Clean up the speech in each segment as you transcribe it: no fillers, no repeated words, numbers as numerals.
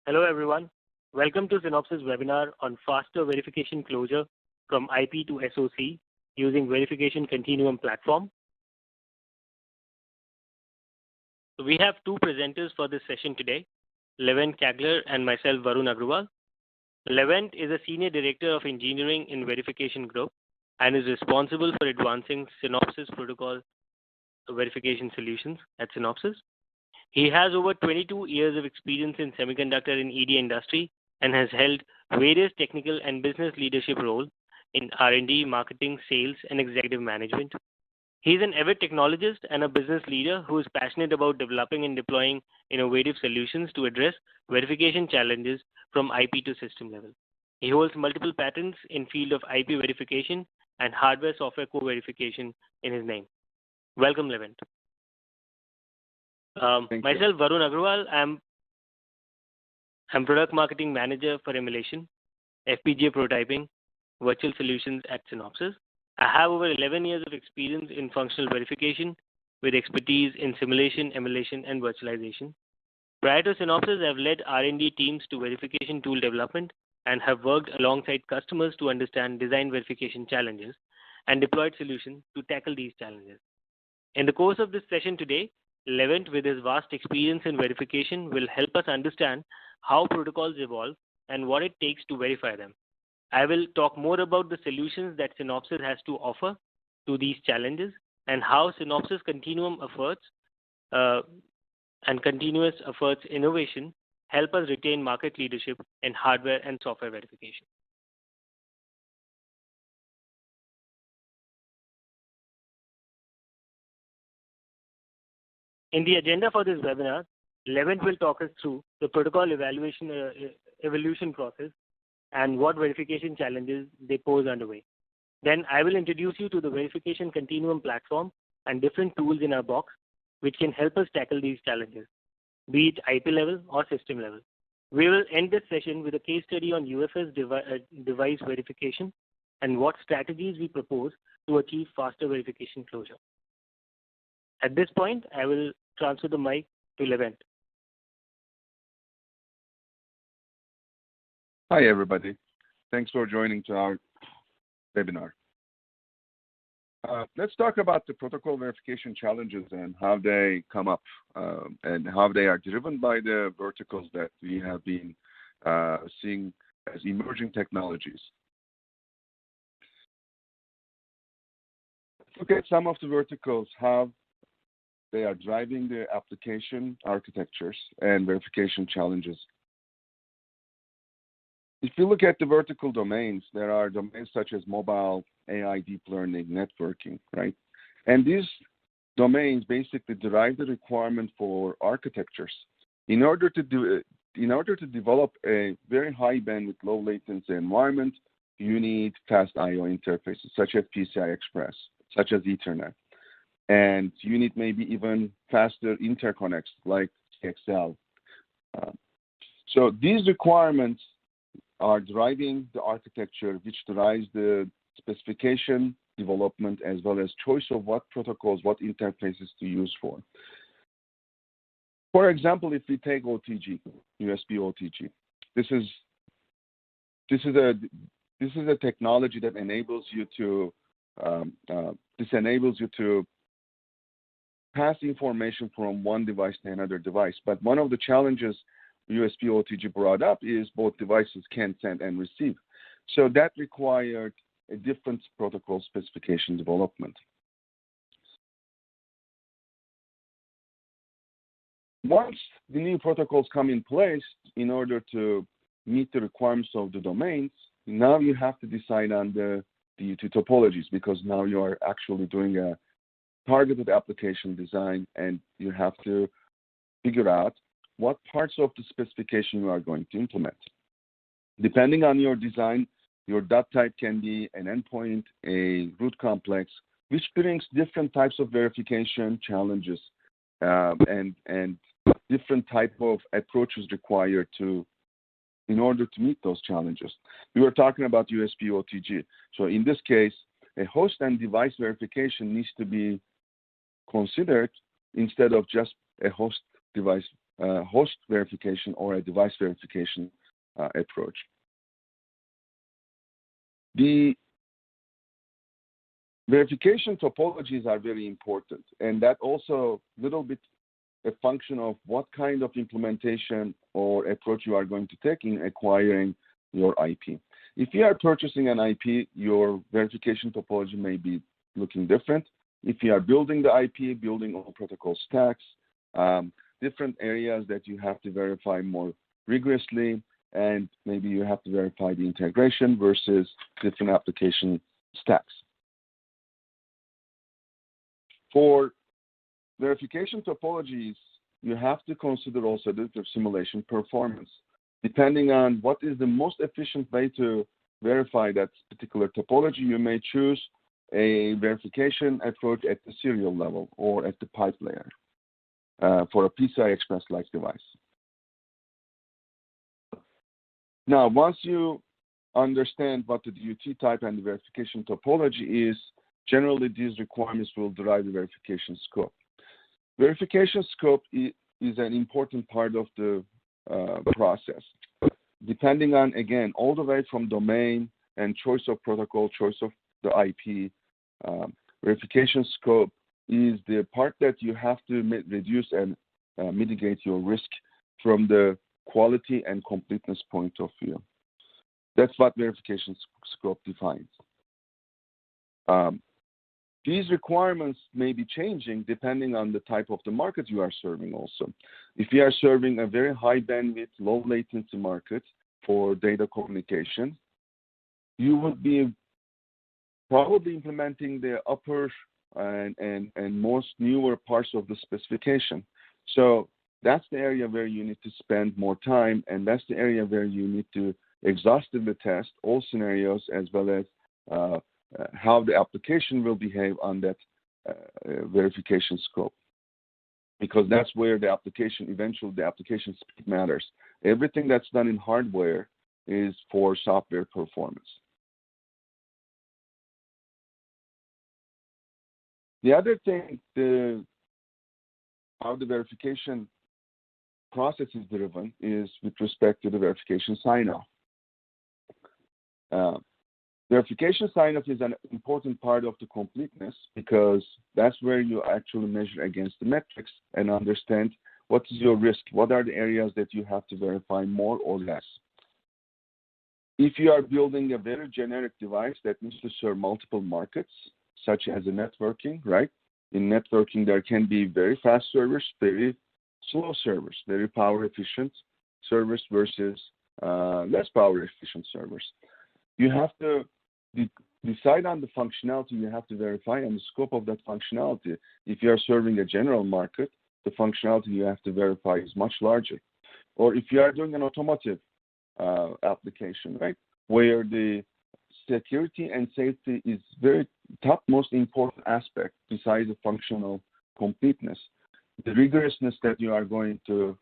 Hello everyone. Welcome to Synopsys webinar on faster verification closure from IP to SoC using Verification Continuum platform. So we have two presenters for this session today, Levent Kagler and myself, Varun Agrawal. Levent is a Senior Director of Engineering in Verification Group and is responsible for advancing Synopsys protocol verification solutions at Synopsys. He has over 22 years of experience in semiconductor and ED industry and has held various technical and business leadership roles in R&D, marketing, sales, and executive management. He is an avid technologist and a business leader who is passionate about developing and deploying innovative solutions to address verification challenges from IP to system level. He holds multiple patents in field of IP verification and hardware-software co-verification in his name. Welcome, Levent. Myself, Varun Agrawal, I'm Product Marketing Manager for Emulation, FPGA Prototyping, Virtual Solutions at Synopsys. I have over 11 years of experience in functional verification with expertise in simulation, emulation, and virtualization. Prior to Synopsys, I've led R&D teams to verification tool development and have worked alongside customers to understand design verification challenges and deployed solutions to tackle these challenges. In the course of this session today, Levent, with his vast experience in verification, will help us understand how protocols evolve and what it takes to verify them. I will talk more about the solutions that Synopsys has to offer to these challenges and how Synopsys Continuum efforts and continuous efforts innovation help us retain market leadership in hardware and software verification. In the agenda for this webinar, Levent will talk us through the protocol evolution process and what verification challenges they pose underway. Then I will introduce you to the Verification Continuum platform and different tools in our box which can help us tackle these challenges, be it IP level or system level. We will end this session with a case study on UFS device verification and what strategies we propose to achieve faster verification closure. At this point, I will transfer the mic to Levent. Hi, everybody. Thanks for joining to our webinar. Let's talk about the protocol verification challenges and how they come up and how they are driven by the verticals that we have been seeing as emerging technologies. Look at some of the verticals, how they are driving the application architectures and verification challenges. If you look at the vertical domains, there are domains such as mobile, AI, deep learning, networking, right? And these domains basically derive the requirement for architectures. In order to develop a very high bandwidth, low latency environment, you need fast I/O interfaces such as PCI Express, such as Ethernet. And you need maybe even faster interconnects like CXL. So these requirements are driving the architecture, which drives the specification development as well as choice of what protocols, what interfaces to use for. For example, if we take OTG, USB OTG, this is a technology that enables you to pass information from one device to another device. But one of the challenges USB OTG brought up is both devices can send and receive. So that required a different protocol specification development. Once the new protocols come in place in order to meet the requirements of the domains, now you have to decide on the topologies because now you are actually doing a targeted application design and you have to figure out what parts of the specification you are going to implement. Depending on your design, your dot type can be an endpoint, a root complex, which brings different types of verification challenges and different type of approaches required in order to meet those challenges. We were talking about USB OTG. So in this case, a host and device verification needs to be considered instead of just a host device host verification or a device verification approach. The verification topologies are very important, and that also a little bit a function of what kind of implementation or approach you are going to take in acquiring your IP. If you are purchasing an IP, your verification topology may be looking different. If you are building the IP, building all protocol stacks, different areas that you have to verify more rigorously, and maybe you have to verify the integration versus different application stacks. For verification topologies, you have to consider also the simulation performance. Depending on what is the most efficient way to verify that particular topology, you may choose a verification approach at the serial level or at the pipe layer for a PCI Express-like device. Now, once you understand what the DUT type and the verification topology is, generally these requirements will drive the verification scope. Verification scope is an important part of the process, depending on, again, all the way from domain and choice of protocol, choice of the IP. Verification scope is the part that you have to reduce and mitigate your risk from the quality and completeness point of view. That's what verification scope defines. These requirements may be changing depending on the type of the market you are serving also. If you are serving a very high bandwidth, low latency market for data communication, you would be probably implementing the upper and most newer parts of the specification. So that's the area where you need to spend more time, and that's the area where you need to exhaustively test all scenarios as well as how the application will behave on that verification scope, because that's where the application, eventually the application speed matters. Everything that's done in hardware is for software performance. The other thing, how the verification process is driven is with respect to the verification sign-off. Verification sign-off is an important part of the completeness because that's where you actually measure against the metrics and understand what is your risk, what are the areas that you have to verify more or less. If you are building a very generic device that needs to serve multiple markets, such as a networking, right? In networking, there can be very fast servers, very slow servers, very power efficient servers versus less power efficient servers. You have to decide on the functionality you have to verify and the scope of that functionality. If you are serving a general market, the functionality you have to verify is much larger. Or if you are doing an automotive application, right, where the security and safety is very top most important aspect besides the functional completeness. The rigorousness that you are going to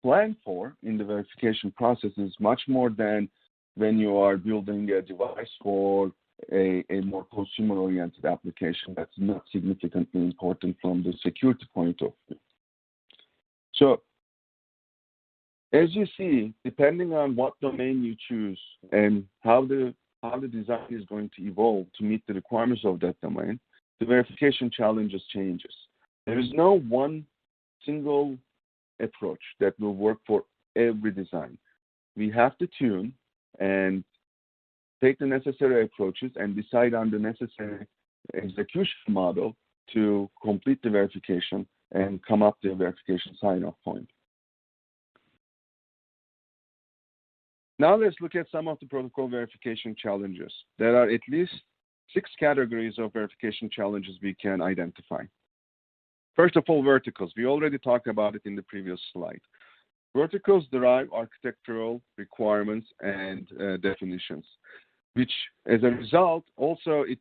plan for in the verification process is much more than when you are building a device for a more consumer-oriented application that's not significantly important from the security point of view. So, as you see, depending on what domain you choose and how the design is going to evolve to meet the requirements of that domain, the verification challenges changes. There is no one single approach that will work for every design. We have to tune and take the necessary approaches and decide on the necessary execution model to complete the verification and come up to a verification sign-off point. Now let's look at some of the protocol verification challenges. There are at least 6 categories of verification challenges we can identify. First of all, verticals. We already talked about it in the previous slide. Verticals derive architectural requirements and definitions, which as a result, also it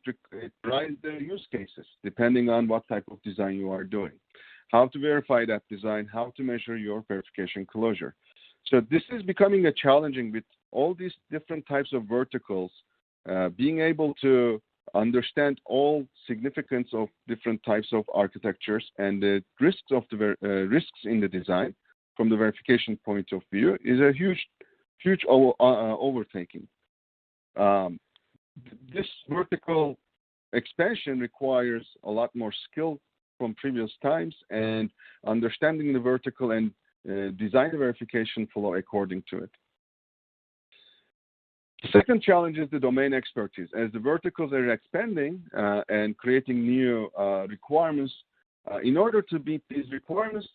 drives the use cases, depending on what type of design you are doing. How to verify that design, how to measure your verification closure. So this is becoming a challenging with all these different types of verticals, being able to understand all significance of different types of architectures and the risks of the risks in the design from the verification point of view is a huge overtaking. This vertical expansion requires a lot more skill from previous times and understanding the vertical and design the verification flow according to it. The second challenge is the domain expertise. As the verticals are expanding and creating new requirements, in order to meet these requirements,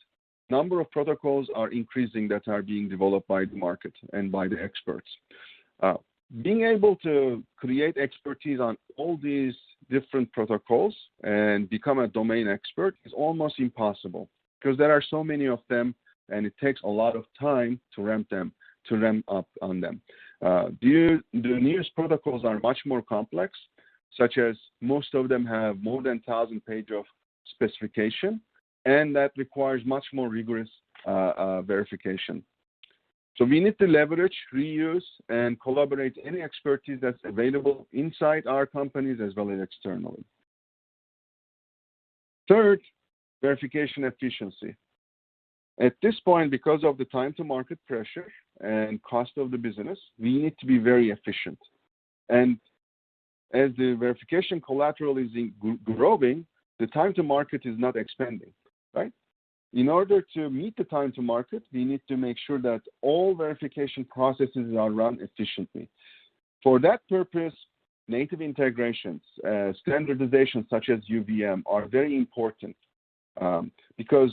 number of protocols are increasing that are being developed by the market and by the experts. Being able to create expertise on all these different protocols and become a domain expert is almost impossible because there are so many of them and it takes a lot of time to ramp up on them. The newest protocols are much more complex, such as most of them have more than 1,000 pages of specification, and that requires much more rigorous verification. So we need to leverage, reuse, and collaborate any expertise that's available inside our companies as well as externally. Third, verification efficiency. At this point, because of the time to market pressure and cost of the business, we need to be very efficient. And as the verification collateral is growing, the time to market is not expanding, right? In order to meet the time to market, we need to make sure that all verification processes are run efficiently. For that purpose, native integrations, standardization such as UVM are very important because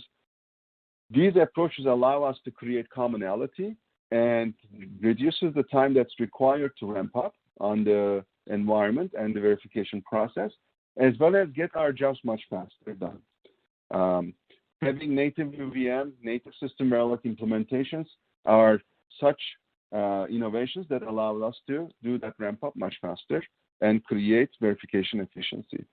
these approaches allow us to create commonality and reduces the time that's required to ramp up on the environment and the verification process, as well as get our jobs much faster done. Having native UVM, native system relic implementations are such innovations that allow us to do that ramp up much faster and create verification efficiency.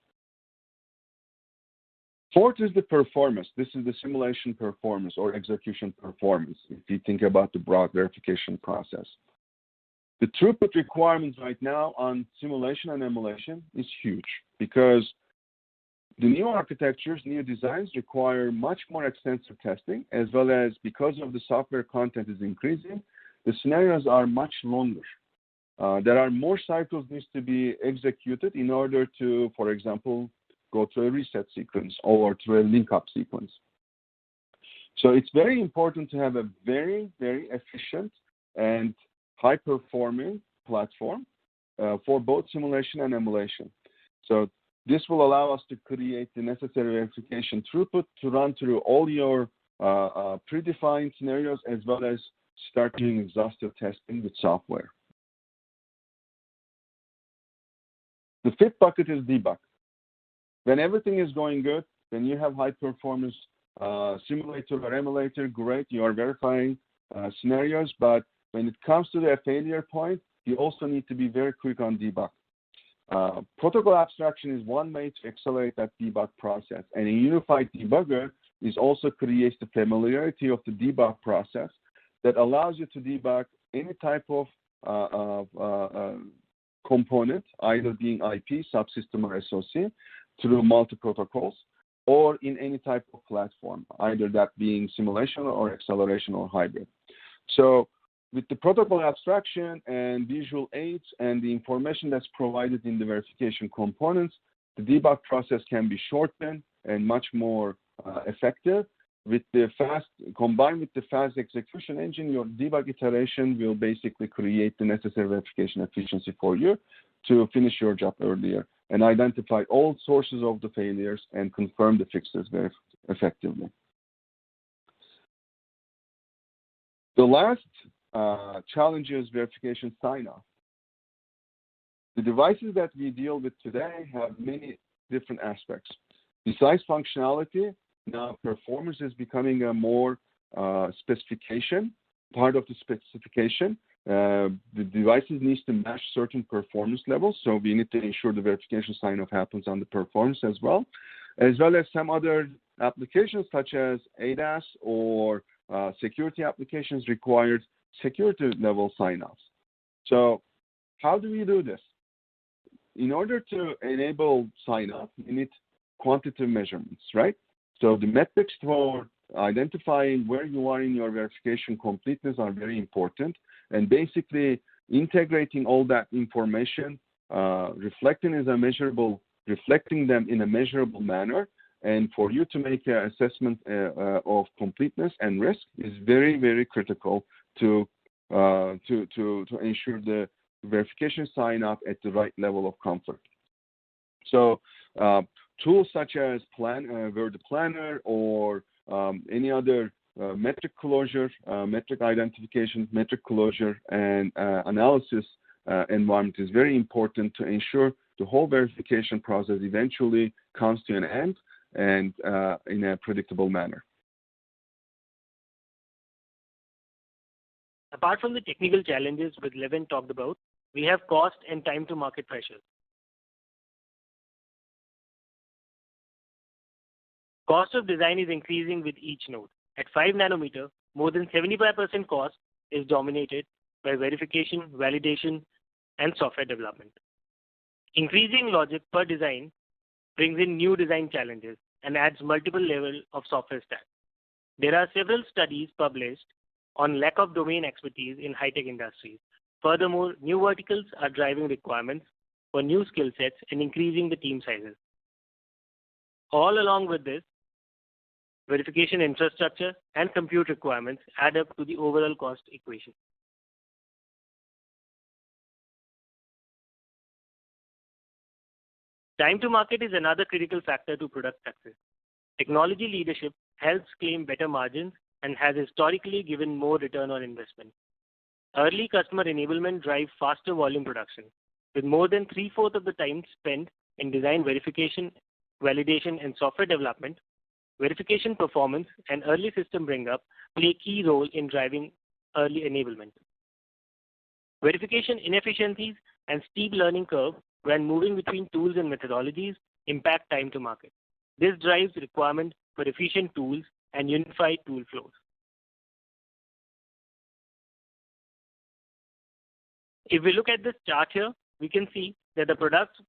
Fourth is the performance. This is the simulation performance or execution performance, if you think about the broad verification process. The throughput requirements right now on simulation and emulation is huge because the new architectures, new designs require much more extensive testing, as well as because of the software content is increasing, the scenarios are much longer. There are more cycles needs to be executed in order to, for example, go through a reset sequence or through a link-up sequence. So it's very important to have a very, very efficient and high-performing platform for both simulation and emulation. So this will allow us to create the necessary verification throughput to run through all your predefined scenarios, as well as start doing exhaustive testing with software. The fifth bucket is debug. When everything is going good, when you have high performance simulator or emulator, great, you are verifying scenarios, but when it comes to the failure point, you also need to be very quick on debug. Protocol abstraction is one way to accelerate that debug process, and a unified debugger is also creates the familiarity of the debug process that allows you to debug any type of component, either being IP, subsystem, or SoC, through multi-protocols, or in any type of platform, either that being simulation or acceleration or hybrid. So with the protocol abstraction and visual aids and the information that's provided in the verification components, the debug process can be shortened and much more effective. With the combined with the fast execution engine, your debug iteration will basically create the necessary verification efficiency for you to finish your job earlier and identify all sources of the failures and confirm the fixes very effectively. The last challenge is verification sign-off. The devices that we deal with today have many different aspects. Besides functionality, now performance is becoming a more specification, part of the specification. The devices needs to match certain performance levels, so we need to ensure the verification sign-off happens on the performance as well as some other applications such as ADAS or security applications required security level sign-offs. So how do we do this? in order to enable sign-off, you need quantitative measurements, right? So the metrics for identifying where you are in your verification completeness are very important, and basically integrating all that information, reflecting them in a measurable manner, and for you to make an assessment of completeness and risk is very, very critical to ensure the verification sign-off at the right level of comfort. So tools such as Word Planner or any other metric closure, metric identification, metric closure, and analysis environment is very important to ensure the whole verification process eventually comes to an end and in a predictable manner. Apart from the technical challenges which Levin talked about, we have cost and time to market pressures. Cost of design is increasing with each node. At 5 nanometer, more than 75% cost is dominated by verification, validation, and software development. Increasing logic per design brings in new design challenges and adds multiple levels of software stack. There are several studies published on lack of domain expertise in high-tech industries. Furthermore, new verticals are driving requirements for new skill sets and increasing the team sizes. All along with this, verification infrastructure and compute requirements add up to the overall cost equation. Time to market is another critical factor to product success. Technology leadership helps claim better margins and has historically given more return on investment. Early customer enablement drives faster volume production, with more than 3/4 of the time spent in design verification, validation, and software development. Verification performance and early system bring-up play a key role in driving early enablement. Verification inefficiencies and steep learning curve when moving between tools and methodologies impact time to market. This drives the requirement for efficient tools and unified tool flows. If we look at this chart here, we can see that the products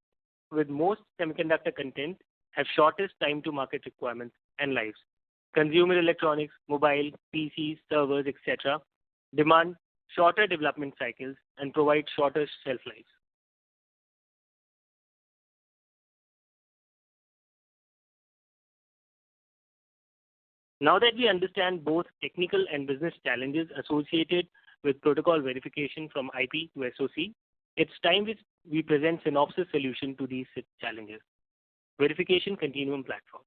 with most semiconductor content have shortest time to market requirements and lives. Consumer electronics, mobile, PCs, servers, etc. demand shorter development cycles and provide shorter shelf lives. Now that we understand both technical and business challenges associated with protocol verification from IP to SoC, it's time we present Synopsys solution to these challenges. Verification Continuum platform.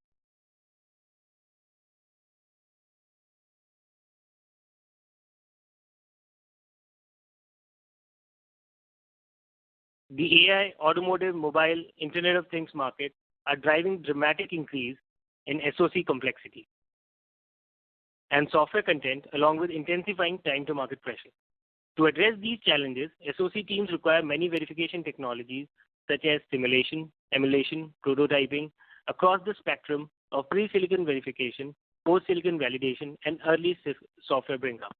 The AI, automotive, mobile, Internet of Things market are driving dramatic increase in SoC complexity and software content along with intensifying time to market pressure. To address these challenges, SoC teams require many verification technologies such as simulation, emulation, prototyping across the spectrum of pre-silicon verification, post-silicon validation, and early software bring-up.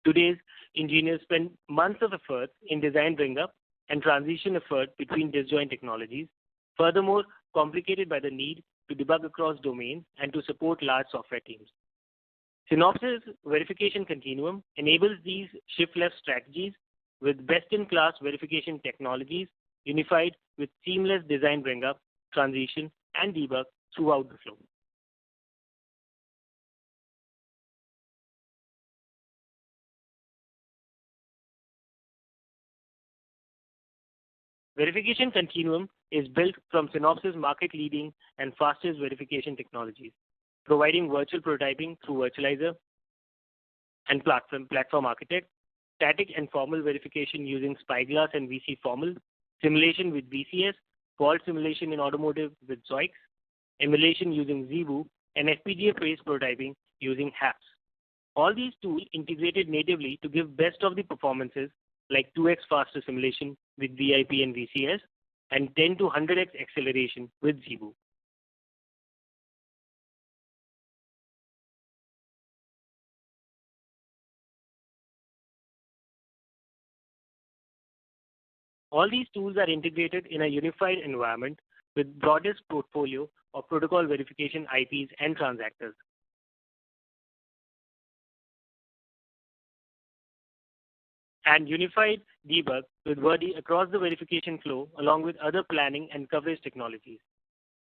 Today's engineers spend months of effort in design bring-up and transition effort between disjoint technologies, furthermore complicated by the need to debug across domains and to support large software teams. Synopsys Verification Continuum enables these shift-left strategies with best-in-class verification technologies unified with seamless design bring-up, transition, and debug throughout the flow. Verification Continuum is built from Synopsys market-leading and fastest verification technologies, providing virtual prototyping through virtualizer and platform architect, static and formal verification using Spyglass and VC Formal, simulation with VCS, fault simulation in automotive with SoC, emulation using ZeBu, and FPGA-based prototyping using HAPS. All these tools integrated natively to give best of the performances like 2x faster simulation with VIP and VCS and 10 to 100x acceleration with ZeBu. All these tools are integrated in a unified environment with broadest portfolio of protocol verification IPs and transactors. And unified debug with Verdi across the verification flow along with other planning and coverage technologies.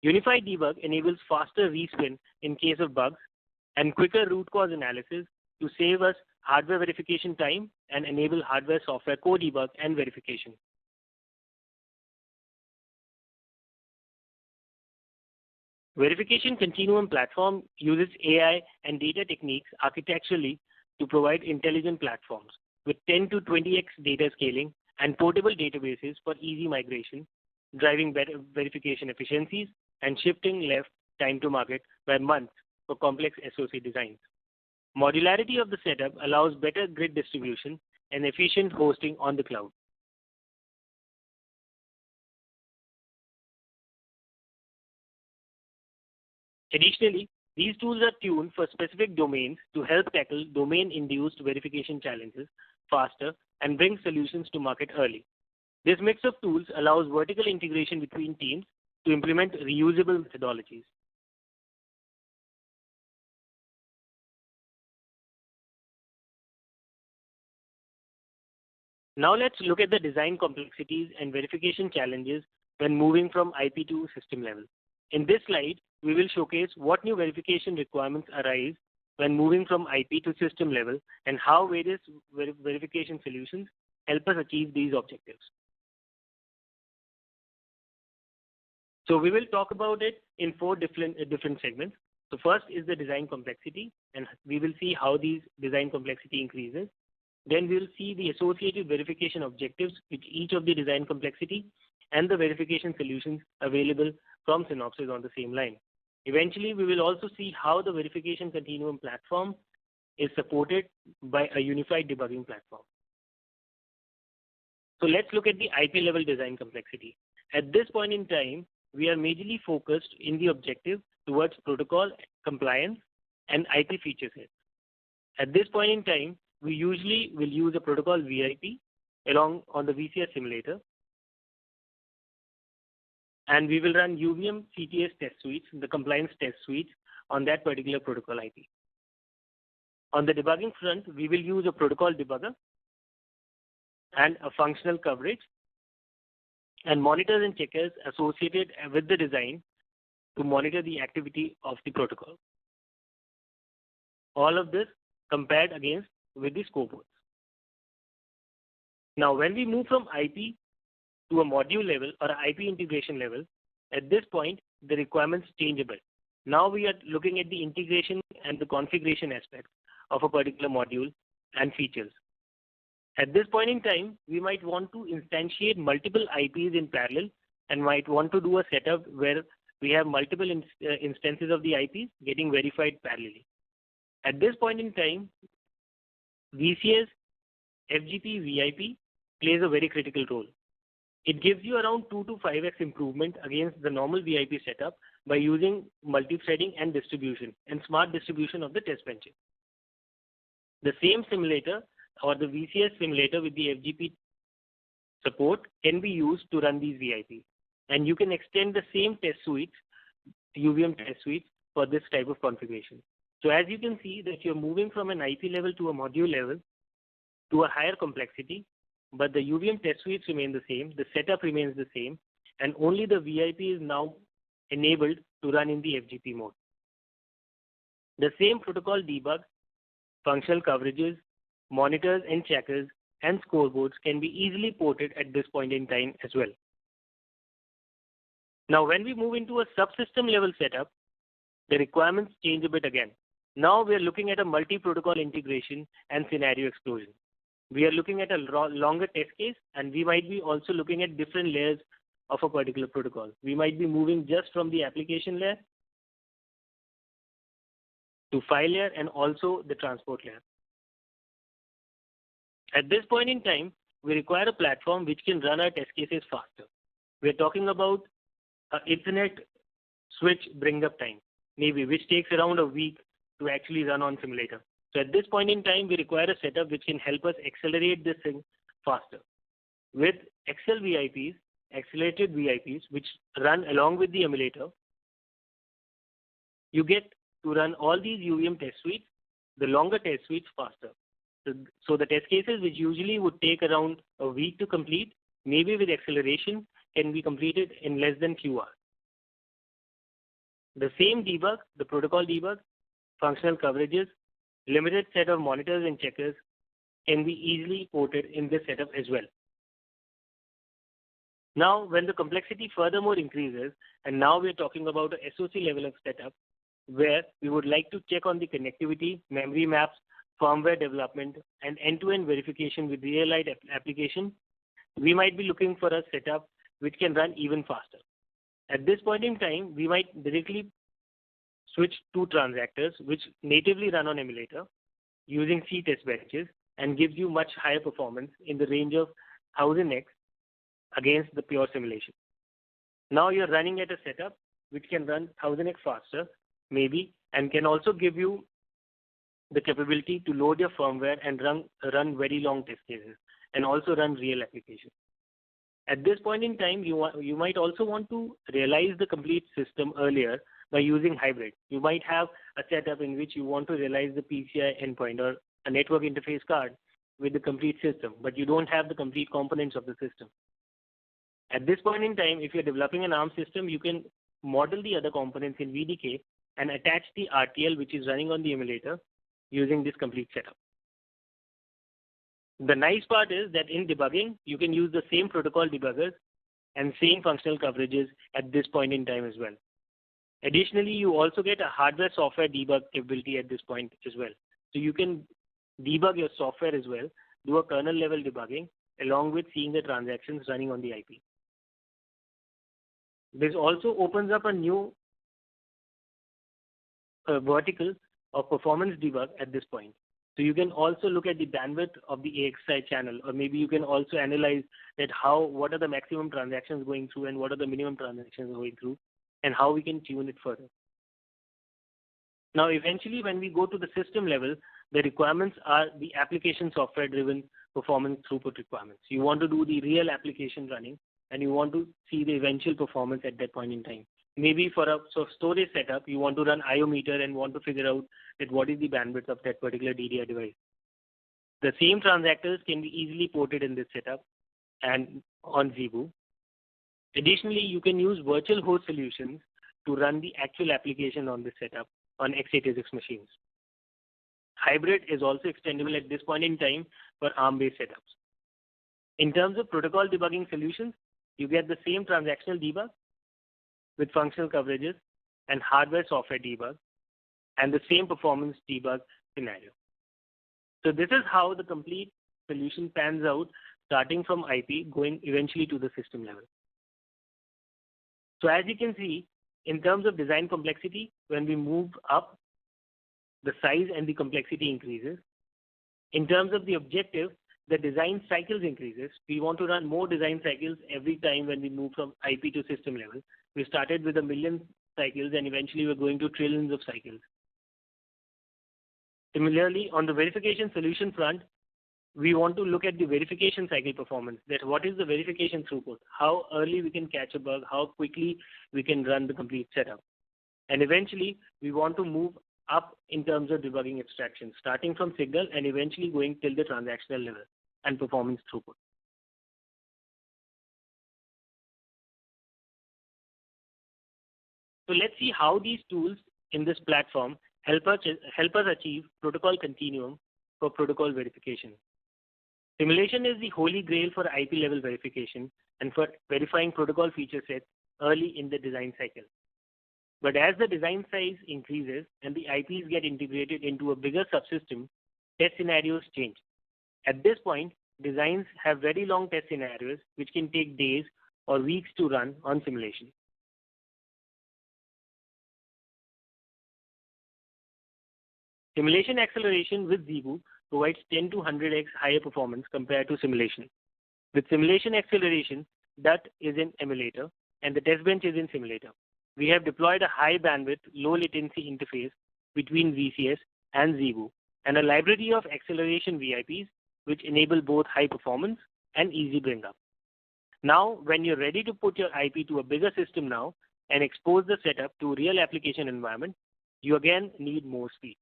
Unified debug enables faster respin in case of bugs and quicker root cause analysis to save us hardware verification time and enable hardware-software co-debug and verification. Verification Continuum platform uses AI and data techniques architecturally to provide intelligent platforms with 10 to 20x data scaling and portable databases for easy migration, driving better verification efficiencies and shifting left time to market by months for complex SoC designs. Modularity of the setup allows better grid distribution and efficient hosting on the cloud. Additionally, these tools are tuned for specific domains to help tackle domain-induced verification challenges faster and bring solutions to market early. This mix of tools allows vertical integration between teams to implement reusable methodologies. Now let's look at the design complexities and verification challenges when moving from IP to system level. In this slide, we will showcase what new verification requirements arise when moving from IP to system level and how various verification solutions help us achieve these objectives. So we will talk about it in four different segments. So first is the design complexity, and we will see how these design complexity increases. Then we will see the associated verification objectives with each of the design complexity and the verification solutions available from Synopsys on the same line. Eventually, we will also see how the verification continuum platform is supported by a unified debugging platform. So let's look at the IP level design complexity. At this point in time, we are majorly focused in the objective towards protocol compliance and IP feature sets. At this point in time, we usually will use a protocol VIP along on the VCS simulator, and we will run UVM CTS test suites, the compliance test suites on that particular protocol IP. On the debugging front, we will use a protocol debugger and a functional coverage and monitors and checkers associated with the design to monitor the activity of the protocol. All of this compared against with the scoreboards. Now, when we move from IP to a module level or an IP integration level, at this point, the requirements change a bit. Now we are looking at the integration and the configuration aspects of a particular module and features. At this point in time, we might want to instantiate multiple IPs in parallel and might want to do a setup where we have multiple instances of the IPs getting verified parallelly. At this point in time, VCS FGP VIP plays a very critical role. It gives you around 2 to 5x improvement against the normal VIP setup by using multi-threading and distribution and smart distribution of the test benches. The same simulator or the VCS simulator with the FGP support can be used to run these VIPs. And you can extend the same test suites, UVM test suites, for this type of configuration. So as you can see that you're moving from an IP level to a module level to a higher complexity, but the UVM test suites remain the same, the setup remains the same, and only the VIP is now enabled to run in the FGP mode. The same protocol debug, functional coverages, monitors and checkers, and scoreboards can be easily ported at this point in time as well. Now, when we move into a subsystem level setup, the requirements change a bit again. Now we are looking at a multi-protocol integration and scenario explosion. We are looking at a longer test case, and we might be also looking at different layers of a particular protocol. We might be moving just from the application layer to file layer and also the transport layer. At this point in time, we require a platform which can run our test cases faster. We're talking about an Ethernet switch bring up time, maybe which takes around a week to actually run on simulator. So at this point in time, we require a setup which can help us accelerate this thing faster. with Excel VIPs, accelerated VIPs, which run along with the emulator, you get to run all these UVM test suites, the longer test suites faster. So the test cases, which usually would take around a week to complete, maybe with acceleration, can be completed in less than few hours. The same debug, the protocol debug, functional coverages, limited set of monitors and checkers can be easily ported in this setup as well. Now, when the complexity furthermore increases, and now we're talking about a SoC level of setup, where we would like to check on the connectivity, memory maps, firmware development, and end-to-end verification with real-life application, we might be looking for a setup which can run even faster. At this point in time, we might directly switch to transactors which natively run on emulator using C test benches and gives you much higher performance in the range of 1000x against the pure simulation. Now you're running at a setup which can run 1000x faster, maybe, and can also give you the capability to load your firmware and run very long test cases and also run real applications. At this point in time, you might also want to realize the complete system earlier by using hybrid. You might have a setup in which you want to realize the PCI endpoint or a network interface card with the complete system, but you don't have the complete components of the system. At this point in time, if you're developing an ARM system, you can model the other components in VDK and attach the RTL which is running on the emulator using this complete setup. The nice part is that in debugging, you can use the same protocol debuggers and same functional coverages at this point in time as well. Additionally, you also get a hardware-software debug capability at this point as well. So you can debug your software as well, do a kernel-level debugging, along with seeing the transactions running on the IP. This also opens up a new vertical of performance debug at this point. So you can also look at the bandwidth of the AXI channel, or maybe you can also analyze that what are the maximum transactions going through and what are the minimum transactions going through, and how we can tune it further. Now, eventually, when we go to the system level, the requirements are the application software-driven performance throughput requirements. You want to do the real application running, and you want to see the eventual performance at that point in time. Maybe for a storage setup, you want to run IO meter and want to figure out that what is the bandwidth of that particular DDR device. The same transactors can be easily ported in this setup and on ZeBu. Additionally, you can use virtual host solutions to run the actual application on this setup on x86 machines. Hybrid is also extendable at this point in time for ARM-based setups. In terms of protocol debugging solutions, you get the same transactional debug with functional coverages and hardware-software debug and the same performance debug scenario. So this is how the complete solution pans out, starting from IP, going eventually to the system level. So as you can see, in terms of design complexity, when we move up, the size and the complexity increases. In terms of the objective, the design cycles increases. We want to run more design cycles every time when we move from IP to system level. We started with 1 million cycles and eventually we're going to trillions of cycles. Similarly, on the verification solution front, we want to look at the verification cycle performance, that what is the verification throughput, how early we can catch a bug, how quickly we can run the complete setup. And eventually, we want to move up in terms of debugging abstraction, starting from signal and eventually going till the transactional level and performance throughput. So let's see how these tools in this platform help us achieve protocol continuum for protocol verification. Simulation is the holy grail for IP level verification and for verifying protocol feature sets early in the design cycle. But as the design size increases and the IPs get integrated into a bigger subsystem, test scenarios change. At this point, designs have very long test scenarios which can take days or weeks to run on simulation. Simulation acceleration with ZeBu provides 10 to 100x higher performance compared to simulation. With simulation acceleration, that is in emulator and the test bench is in simulator. We have deployed a high bandwidth, low latency interface between VCS and ZeBu and a library of acceleration VIPs which enable both high performance and easy bring up. Now, when you're ready to put your IP to a bigger system now and expose the setup to a real application environment, you again need more speed.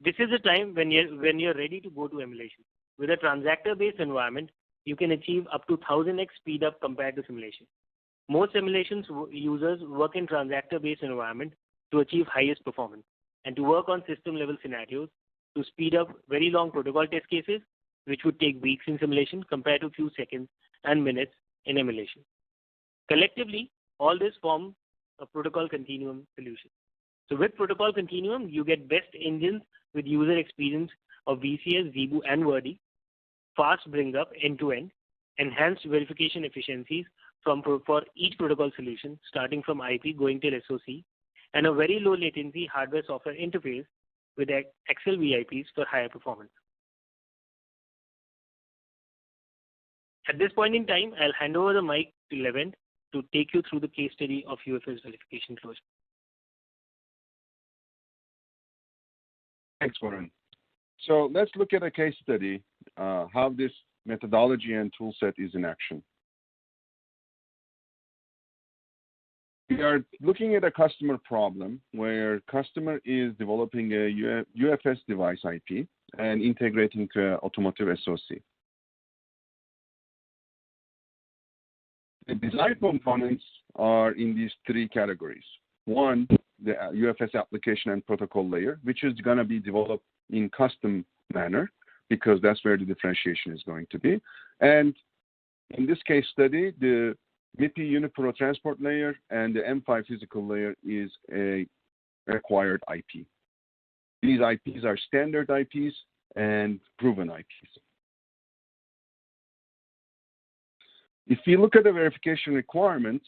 This is the time when you're ready to go to emulation. With a transactor-based environment, you can achieve up to 1000x speed up compared to simulation. Most simulations users work in transactor-based environment to achieve highest performance and to work on system-level scenarios to speed up very long protocol test cases, which would take weeks in simulation compared to few seconds and minutes in emulation. Collectively, all this forms a protocol continuum solution. So with protocol continuum, you get best engines with user experience of VCS, ZeBu, and Verdi, fast bring up end-to-end, enhanced verification efficiencies for each protocol solution, starting from IP going till SoC, and a very low latency hardware-software interface with Excel VIPs for higher performance. At this point in time, I'll hand over the mic to Levent to take you through the case study of UFS verification closure. Thanks, Varun. So let's look at a case study, how this methodology and tool set is in action. We are looking at a customer problem where customer is developing a UFS device IP and integrating to automotive SoC. The design components are in these three categories. One, the UFS application and protocol layer, which is going to be developed in custom manner because that's where the differentiation is going to be. And in this case study, the M.PHY UniPro transport layer and the M.PHY physical layer is a required IP. These IPs are standard IPs and proven IPs. If you look at the verification requirements,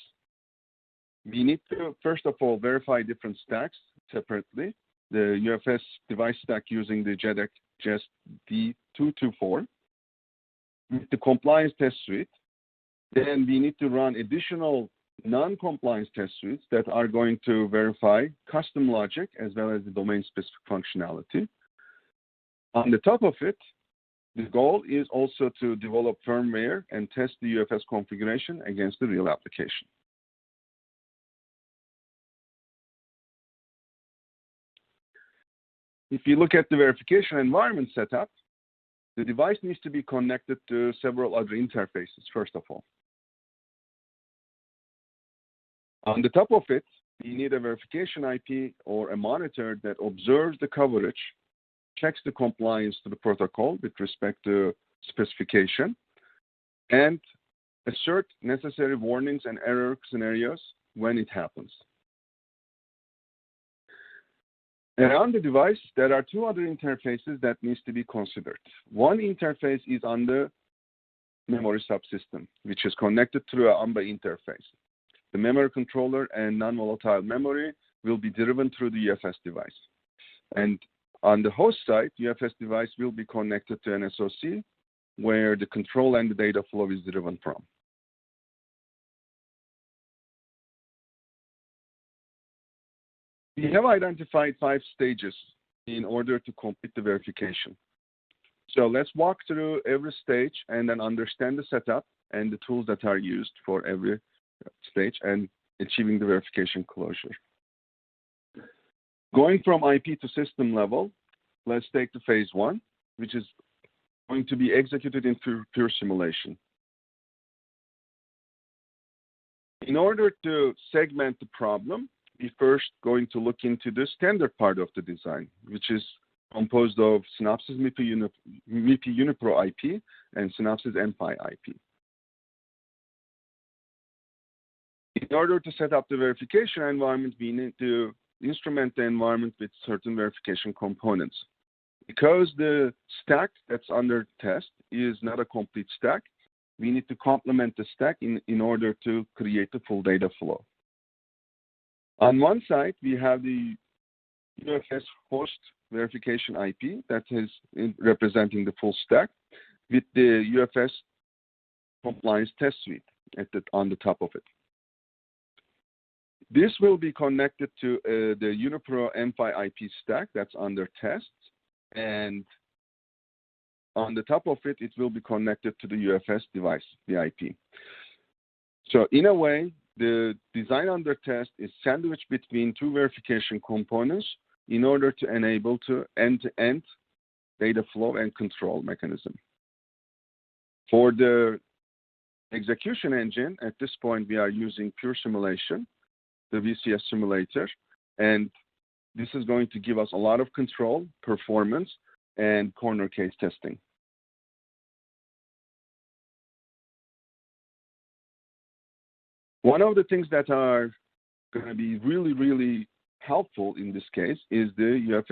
we need to, first of all, verify different stacks separately. The UFS device stack using the JEDEC JEST D224 with the compliance test suite. Then we need to run additional non-compliance test suites that are going to verify custom logic as well as the domain-specific functionality. On the top of it, the goal is also to develop firmware and test the UFS configuration against the real application. If you look at the verification environment setup, the device needs to be connected to several other interfaces, first of all. On the top of it, you need a verification IP or a monitor that observes the coverage, checks the compliance to the protocol with respect to specification, and assert necessary warnings and error scenarios when it happens. Around the device, there are two other interfaces that needs to be considered. One interface is on the memory subsystem, which is connected through an AMBA interface. The memory controller and non-volatile memory will be driven through the UFS device. And on the host side, UFS device will be connected to an SoC where the control and the data flow is driven from. We have identified 5 stages in order to complete the verification. So let's walk through every stage and then understand the setup and the tools that are used for every stage and achieving the verification closure. Going from IP to system level, let's take the phase 1, which is going to be executed in pure simulation. In order to segment the problem, we're first going to look into the standard part of the design, which is composed of Synopsys M.PHY UniPro IP and Synopsys M.PHY IP. In order to set up the verification environment, we need to instrument the environment with certain verification components. Because the stack that's under test is not a complete stack, we need to complement the stack in order to create the full data flow. On one side, we have the UFS host verification IP that is representing the full stack with the UFS compliance test suite on the top of it. This will be connected to the UniPro M.PHY IP stack that's under test, and on the top of it, it will be connected to the UFS device VIP. So in a way, the design under test is sandwiched between two verification components in order to enable to end-to-end data flow and control mechanism. For the execution engine, at this point, we are using pure simulation, the VCS simulator, and this is going to give us a lot of control, performance, and corner case testing. One of the things that are going to be really, really helpful in this case is the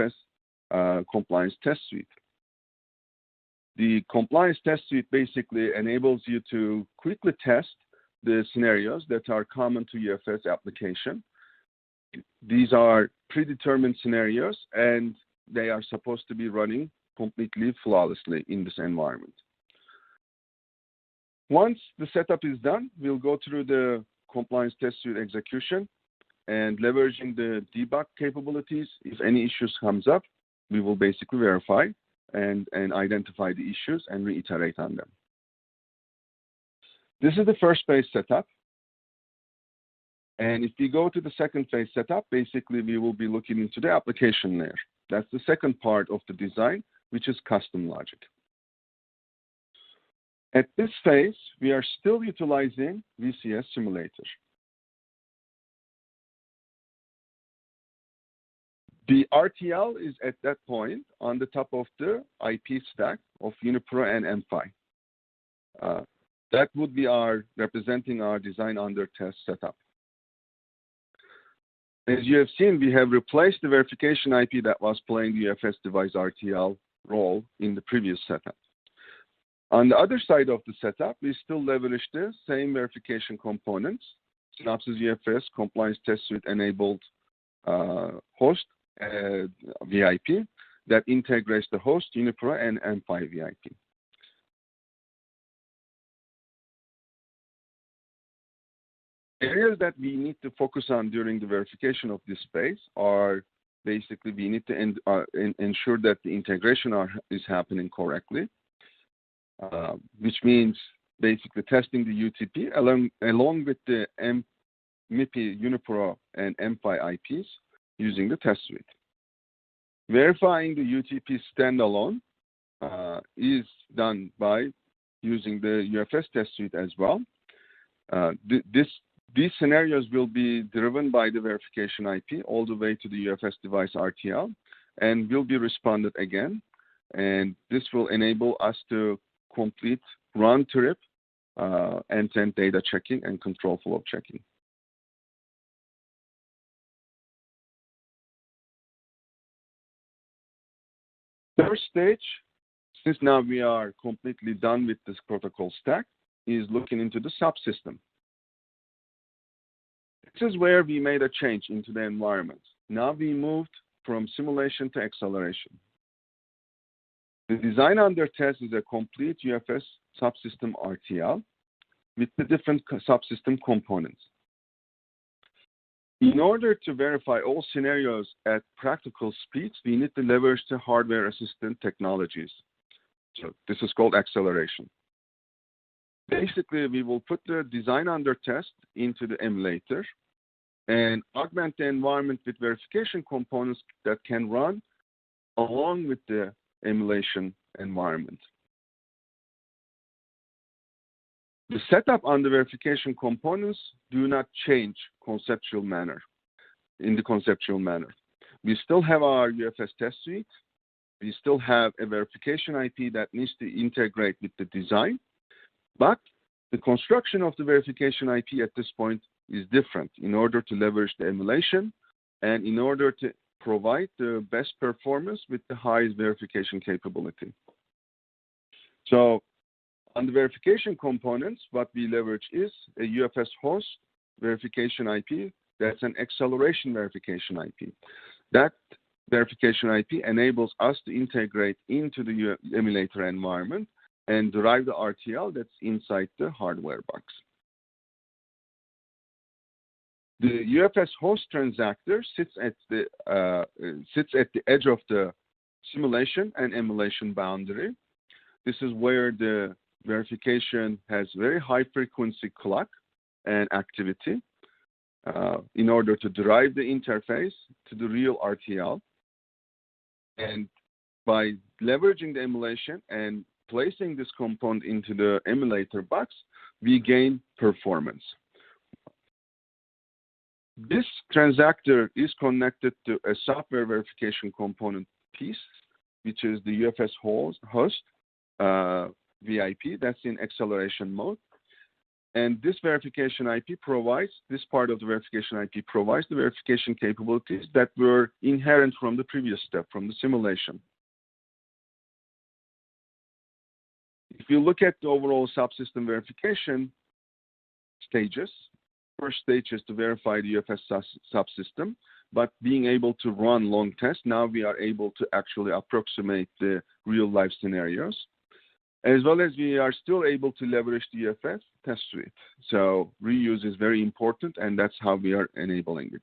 UFS compliance test suite. The compliance test suite basically enables you to quickly test the scenarios that are common to UFS application. These are predetermined scenarios, and they are supposed to be running completely flawlessly in this environment. Once the setup is done, we'll go through the compliance test suite execution and leveraging the debug capabilities. If any issues comes up, we will basically verify and identify the issues and reiterate on them. This is the first phase setup. And if we go to the second phase setup, basically we will be looking into the application layer. That's the second part of the design, which is custom logic. At this phase, we are still utilizing VCS simulator. The RTL is at that point on the top of the IP stack of UniPro and M.PHY. That would be representing our design under test setup. As you have seen, we have replaced the verification IP that was playing the UFS Device RTL role in the previous setup. On the other side of the setup, we still leverage the same verification components, Synopsys UFS Compliance Test Suite enabled host VIP that integrates the host, UniPro, and M.PHY VIP. Areas that we need to focus on during the verification of this phase are basically we need to ensure that the integration is happening correctly, which means basically testing the UTP along with the MIPI, UniPro, and M.PHY IPs using the test suite. Verifying the UTP standalone is done by using the UFS test suite as well. These scenarios will be driven by the verification IP all the way to the UFS Device RTL and will be responded again. And this will enable us to complete round-trip end-to-end data checking and control flow checking. Third stage, since now we are completely done with this protocol stack, is looking into the subsystem. This is where we made a change into the environment. Now we moved from simulation to acceleration. The design under test is a complete UFS subsystem RTL with the different subsystem components. In order to verify all scenarios at practical speeds, we need to leverage the hardware assistant technologies. So this is called acceleration. Basically, we will put the design under test into the emulator and augment the environment with verification components that can run along with the emulation environment. The setup on the verification components do not change in the conceptual manner. We still have our UFS test suite. We still have a verification IP that needs to integrate with the design, but the construction of the verification IP at this point is different in order to leverage the emulation and in order to provide the best performance with the highest verification capability. So on the verification components, what we leverage is a UFS host verification IP that's an acceleration verification IP. That verification IP enables us to integrate into the emulator environment and derive the RTL that's inside the hardware box. The UFS host transactor sits at the edge of the simulation and emulation boundary. This is where the verification has very high frequency clock and activity in order to derive the interface to the real RTL. And by leveraging the emulation and placing this component into the emulator box, we gain performance. This transactor is connected to a software verification component piece, which is the UFS host VIP, that's in acceleration mode. And this verification IP provides, this part of the verification IP provides the verification capabilities that were inherent from the previous step, from the simulation. If you look at the overall subsystem verification stages, first stage is to verify the UFS subsystem, but being able to run long tests, now we are able to actually approximate the real life scenarios, as well as we are still able to leverage the UFS test suite. So reuse is very important, and that's how we are enabling it.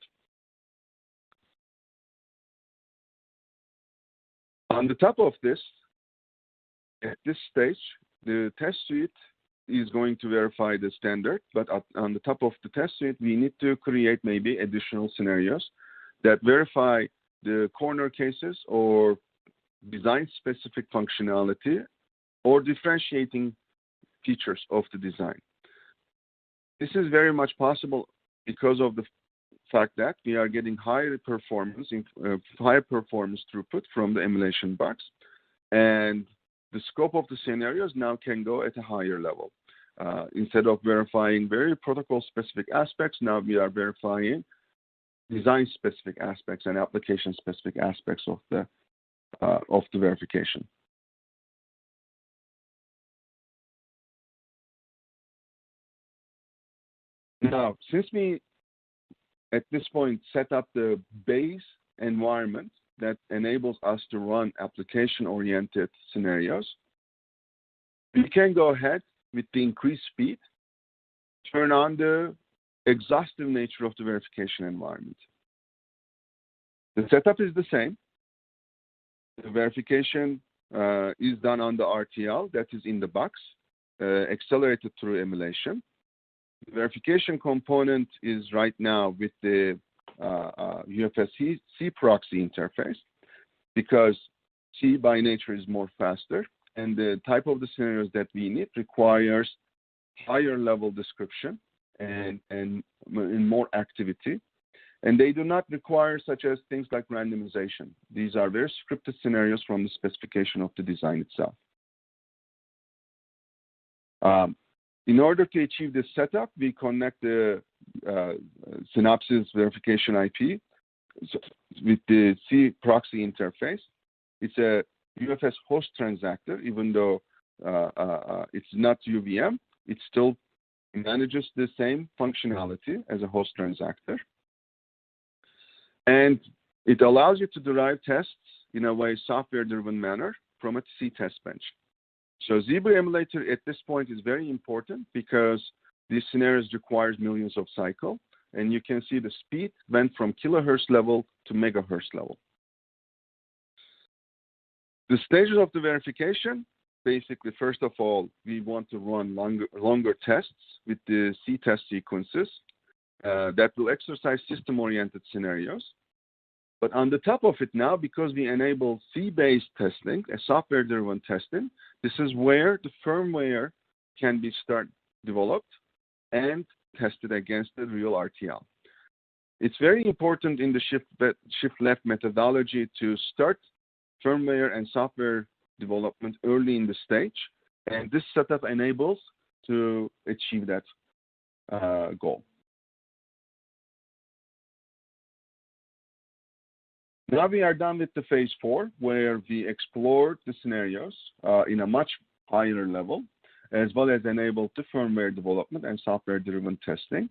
On the top of this, at this stage, the test suite is going to verify the standard, but on the top of the test suite, we need to create maybe additional scenarios that verify the corner cases or design-specific functionality or differentiating features of the design. This is very much possible because of the fact that we are getting higher performance throughput from the emulation box, and the scope of the scenarios now can go at a higher level. Instead of verifying very protocol-specific aspects, now we are verifying design-specific aspects and application-specific aspects of the verification. Now, since we, at this point, set up the base environment that enables us to run application-oriented scenarios, we can go ahead with the increased speed, turn on the exhaustive nature of the verification environment. The setup is the same. The verification is done on the RTL that is in the box, accelerated through emulation. The verification component is right now with the UFS C proxy interface, because C by nature is more faster, and the type of the scenarios that we need requires higher level description and more activity. And they do not require such as things like randomization. These are very scripted scenarios from the specification of the design itself. In order to achieve this setup, we connect the Synopsys verification IP with the C proxy interface. It's a UFS host transactor, even though it's not UVM, it still manages the same functionality as a host transactor. And it allows you to derive tests in a way software-driven manner from a C test bench. So Zebra emulator at this point is very important because these scenarios requires millions of cycles, and you can see the speed went from kilohertz level to megahertz level. The stages of the verification, basically, first of all, we want to run longer tests with the C test sequences that will exercise system-oriented scenarios. But on the top of it now, because we enable C-based testing, a software-driven testing, this is where the firmware can be developed and tested against the real RTL. It's very important in the shift-left methodology to start firmware and software development early in the stage, and this setup enables to achieve that goal. Now we are done with the phase 4, where we explored the scenarios in a much higher level, as well as enable the firmware development and software-driven testing.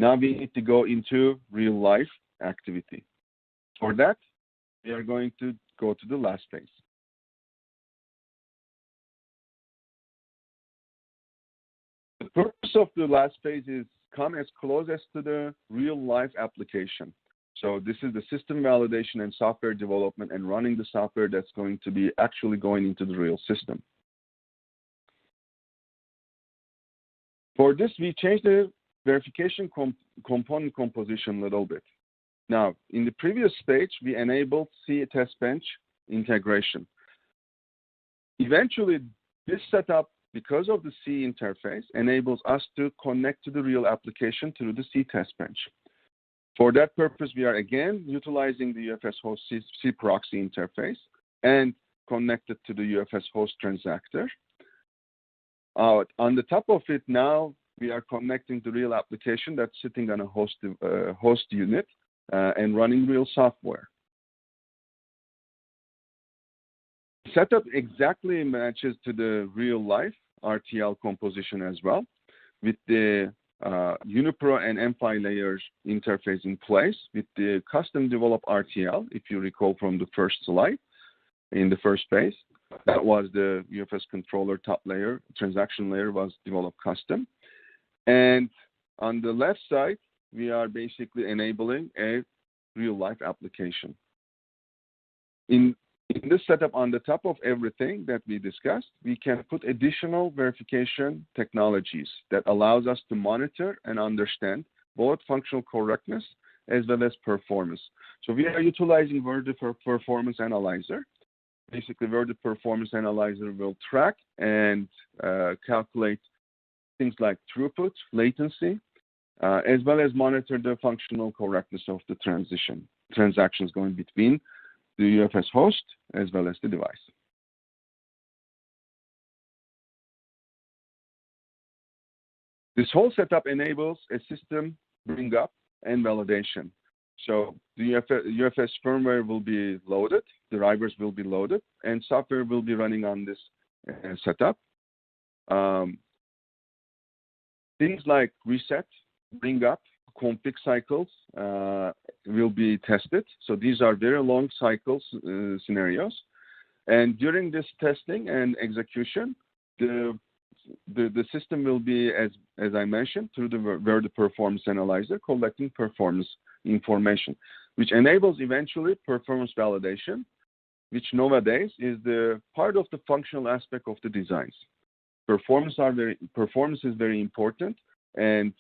Now we need to go into real-life activity. For that, we are going to go to the last phase. The purpose of the last phase is come as close as to the real-life application. So this is the system validation and software development and running the software that's going to be actually going into the real system. For this, we changed the verification component composition a little bit. Now, in the previous stage, we enabled C test bench integration. Eventually, this setup, because of the C interface, enables us to connect to the real application through the C test bench. For that purpose, we are again utilizing the UFS host C proxy interface and connected to the UFS host transactor. On the top of it now, we are connecting the real application that's sitting on a host unit and running real software. Setup exactly matches to the real-life RTL composition as well, with the UniPro and M.PHY layers interface in place with the custom developed RTL, if you recall from the first slide in the first phase. That was the UFS controller top layer, transaction layer was developed custom. And on the left side, we are basically enabling a real-life application. In this setup, on the top of everything that we discussed, we can put additional verification technologies that allows us to monitor and understand both functional correctness as well as performance. So we are utilizing Word Performance Analyzer. Basically, Word Performance Analyzer will track and calculate things like throughput, latency, as well as monitor the functional correctness of the transactions going between the UFS host as well as the device. This whole setup enables a system bring up and validation. So the UFS firmware will be loaded, drivers will be loaded, and software will be running on this setup. Things like reset, bring up, config cycles will be tested. So these are very long cycles scenarios. And during this testing and execution, the system will be, as I mentioned, through the Word Performance Analyzer, collecting performance information, which enables eventually performance validation, which nowadays is the part of the functional aspect of the designs. Performance is very important, and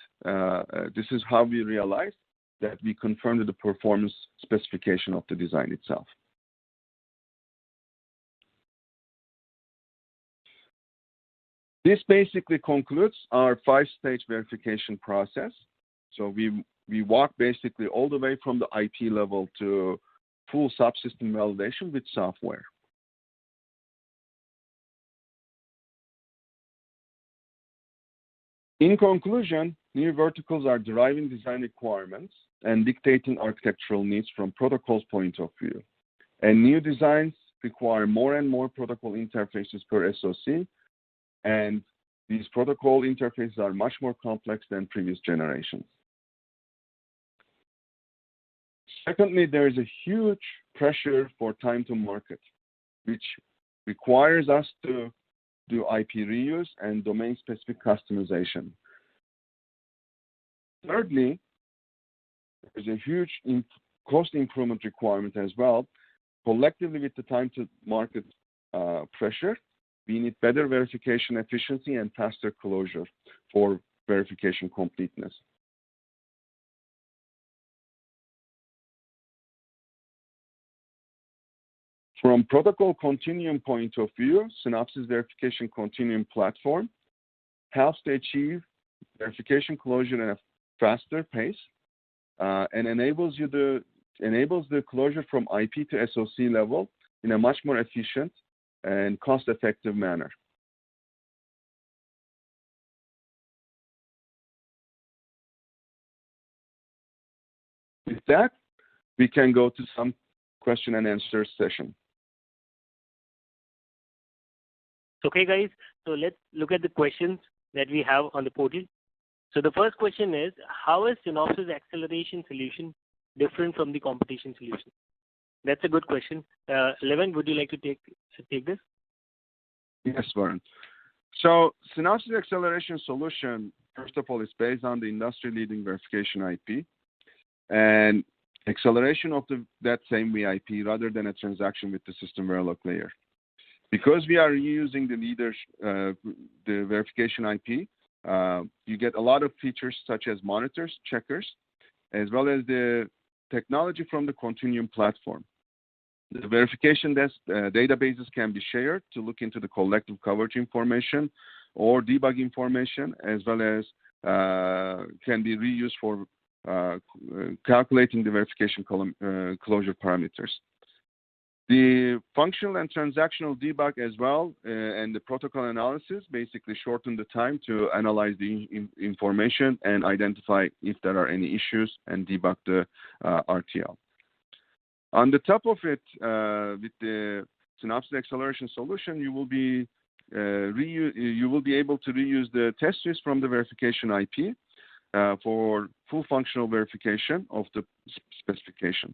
this is how we realize that we confirmed the performance specification of the design itself. This basically concludes our 5-stage verification process. So we walk basically all the way from the IP level to full subsystem validation with software. In conclusion, new verticals are deriving design requirements and dictating architectural needs from protocol's point of view. And new designs require more and more protocol interfaces per SoC, and these protocol interfaces are much more complex than previous generations. Secondly, there is a huge pressure for time to market, which requires us to do IP reuse and domain-specific customization. Thirdly, there's a huge cost improvement requirement as well. Collectively, with the time to market pressure, we need better verification efficiency and faster closure for verification completeness. From protocol continuum point of view, Synopsys Verification Continuum platform helps to achieve verification closure at a faster pace and enables the closure from IP to SoC level in a much more efficient and cost-effective manner. With that, we can go to some question and answer session. Okay, guys, so let's look at the questions that we have on the portal. So the first question is, how is Synopsys acceleration solution different from the competition solution? That's a good question. Levin, would you like to take this? Yes, Varun. So Synopsys acceleration solution, first of all, is based on the industry-leading verification IP and acceleration of that same VIP rather than a transaction with the system Verilog layer. Because we are using the verification IP, you get a lot of features such as monitors, checkers, as well as the technology from the Continuum platform. The verification databases can be shared to look into the collective coverage information or debug information, as well as can be reused for calculating the verification closure parameters. The functional and transactional debug as well, and the protocol analysis basically shorten the time to analyze the information and identify if there are any issues and debug the RTL. On the top of it, with the Synopsys acceleration solution, you will be able to reuse the test suites from the verification IP for full functional verification of the specification.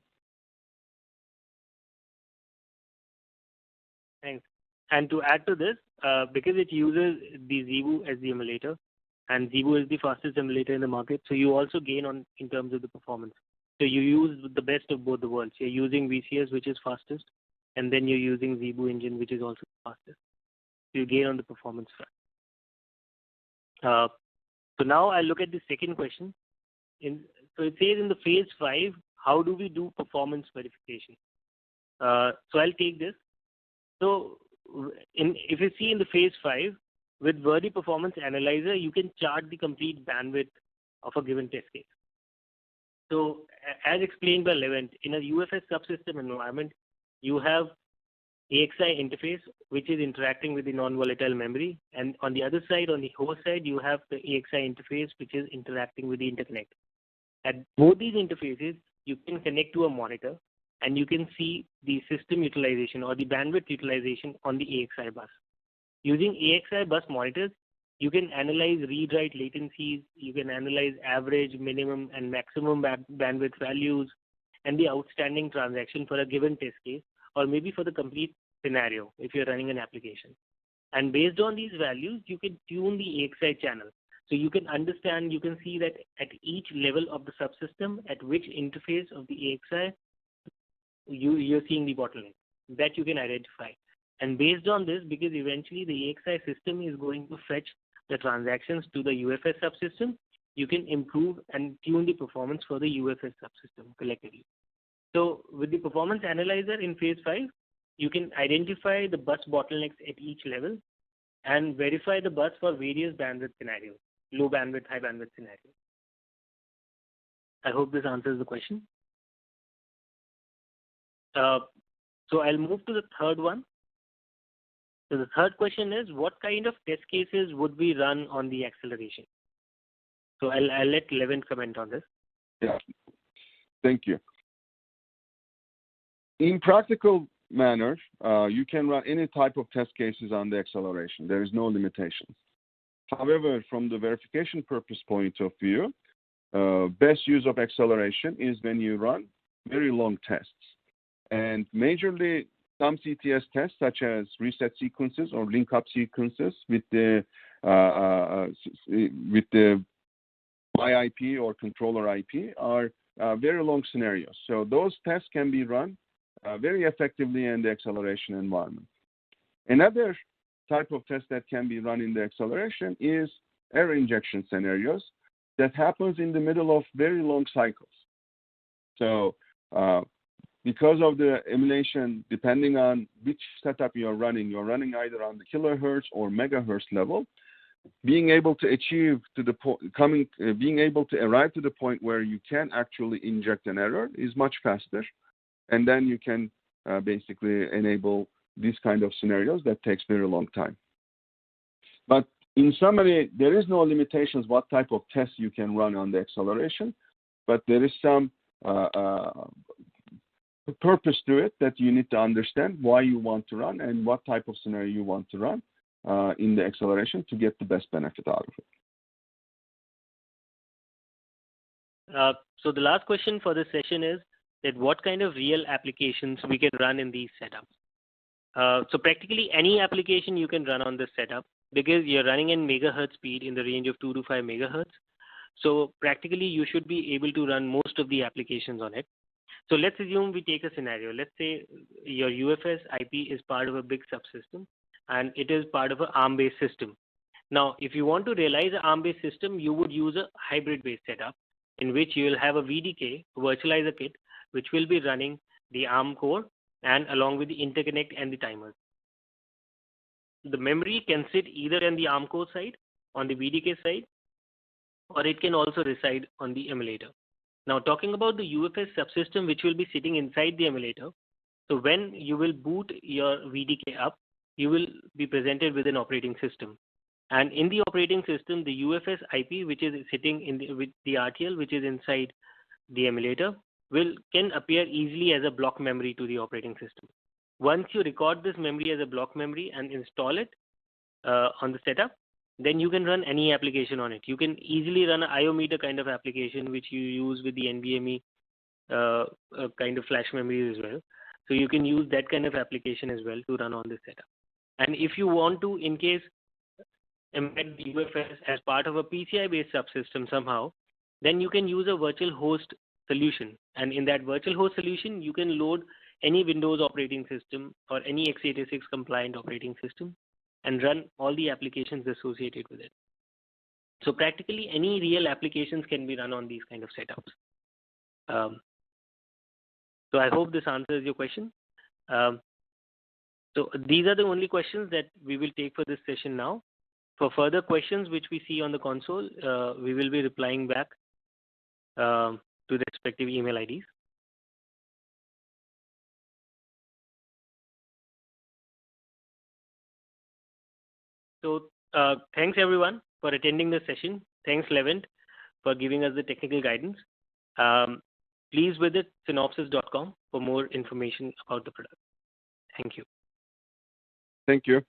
Thanks. And to add to this, because it uses the ZeBu as the emulator, and ZeBu is the fastest emulator in the market, so you also gain in terms of the performance. So you use the best of both the worlds. You're using VCS, which is fastest, and then you're using ZeBu engine, which is also fastest. So you gain on the performance front. So now I look at the second question. So it says in the phase 5, how do we do performance verification? So I'll take this. So if you see in the phase 5, with Verdi Performance Analyzer, you can chart the complete bandwidth of a given test case. So as explained by Levent, in a UFS subsystem environment, you have AXI interface, which is interacting with the non-volatile memory. And on the other side, on the host side, you have the AXI interface, which is interacting with the interconnect. At both these interfaces, you can connect to a monitor, and you can see the system utilization or the bandwidth utilization on the AXI bus. Using AXI bus monitors, you can analyze read-write latencies, you can analyze average, minimum, and maximum bandwidth values, and the outstanding transaction for a given test case, or maybe for the complete scenario if you're running an application. And based on these values, you can tune the AXI channel. So you can understand, you can see that at each level of the subsystem, at which interface of the AXI, you're seeing the bottleneck that you can identify. And based on this, because eventually the AXI system is going to fetch the transactions to the UFS subsystem, you can improve and tune the performance for the UFS subsystem collectively. So with the performance analyzer in phase 5, you can identify the bus bottlenecks at each level and verify the bus for various bandwidth scenarios, low bandwidth, high bandwidth scenarios. I hope this answers the question. So I'll move to the third one. So the third question is, what kind of test cases would we run on the acceleration? So I'll let Levent comment on this. Yeah, thank you. In practical manner, you can run any type of test cases on the acceleration. There is no limitations. However, from the verification purpose point of view, best use of acceleration is when you run very long tests. And majorly, some CTS tests, such as reset sequences or link-up sequences with the IP or controller IP, are very long scenarios. So those tests can be run very effectively in the acceleration environment. Another type of test that can be run in the acceleration is error injection scenarios that happens in the middle of very long cycles. So because of the emulation, depending on which setup you're running either on the kilohertz or megahertz level, being able to achieve to the being able to arrive to the point where you can actually inject an error is much faster, and then you can basically enable these kind of scenarios that takes very long time. But in summary, there is no limitations what type of tests you can run on the acceleration, but there is some purpose to it that you need to understand why you want to run and what type of scenario you want to run in the acceleration to get the best benefit out of it. So the last question for this session is that what kind of real applications we can run in these setups. So practically any application you can run on this setup. because you're running in megahertz speed in the range of 2 to 5 megahertz. So practically you should be able to run most of the applications on it. So let's assume we take a scenario. Let's say your UFS IP is part of a big subsystem and it is part of an ARM-based system. Now, if you want to realize an ARM-based system, you would use a hybrid-based setup in which you will have a VDK, virtualizer kit, which will be running the ARM core and along with the interconnect and the timers. The memory can sit either on the ARM core side, on the VDK side, or it can also reside on the emulator. Now, talking about the UFS subsystem, which will be sitting inside the emulator. So when you will boot your VDK up, you will be presented with an operating system. And in the operating system, the UFS IP, which is sitting in with the RTL, which is inside the emulator, can appear easily as a block memory to the operating system. Once you record this memory as a block memory and install it on the setup, then you can run any application on it. You can easily run an IO meter kind of application, which you use with the NVMe kind of flash memory as well. So you can use that kind of application as well to run on this setup. And if you want to, in case, embed the UFS as part of a PCI-based subsystem somehow, then you can use a virtual host solution. And in that virtual host solution, you can load any Windows operating system or any x86 compliant operating system and run all the applications associated with it. So practically any real applications can be run on these kind of setups. So I hope this answers your question. So these are the only questions that we will take for this session now. For further questions which we see on the console, we will be replying back to the respective email IDs. So thanks everyone for attending the session. Thanks Levent for giving us the technical guidance. Please visit synopsys.com for more information about the product. Thank you. Thank you.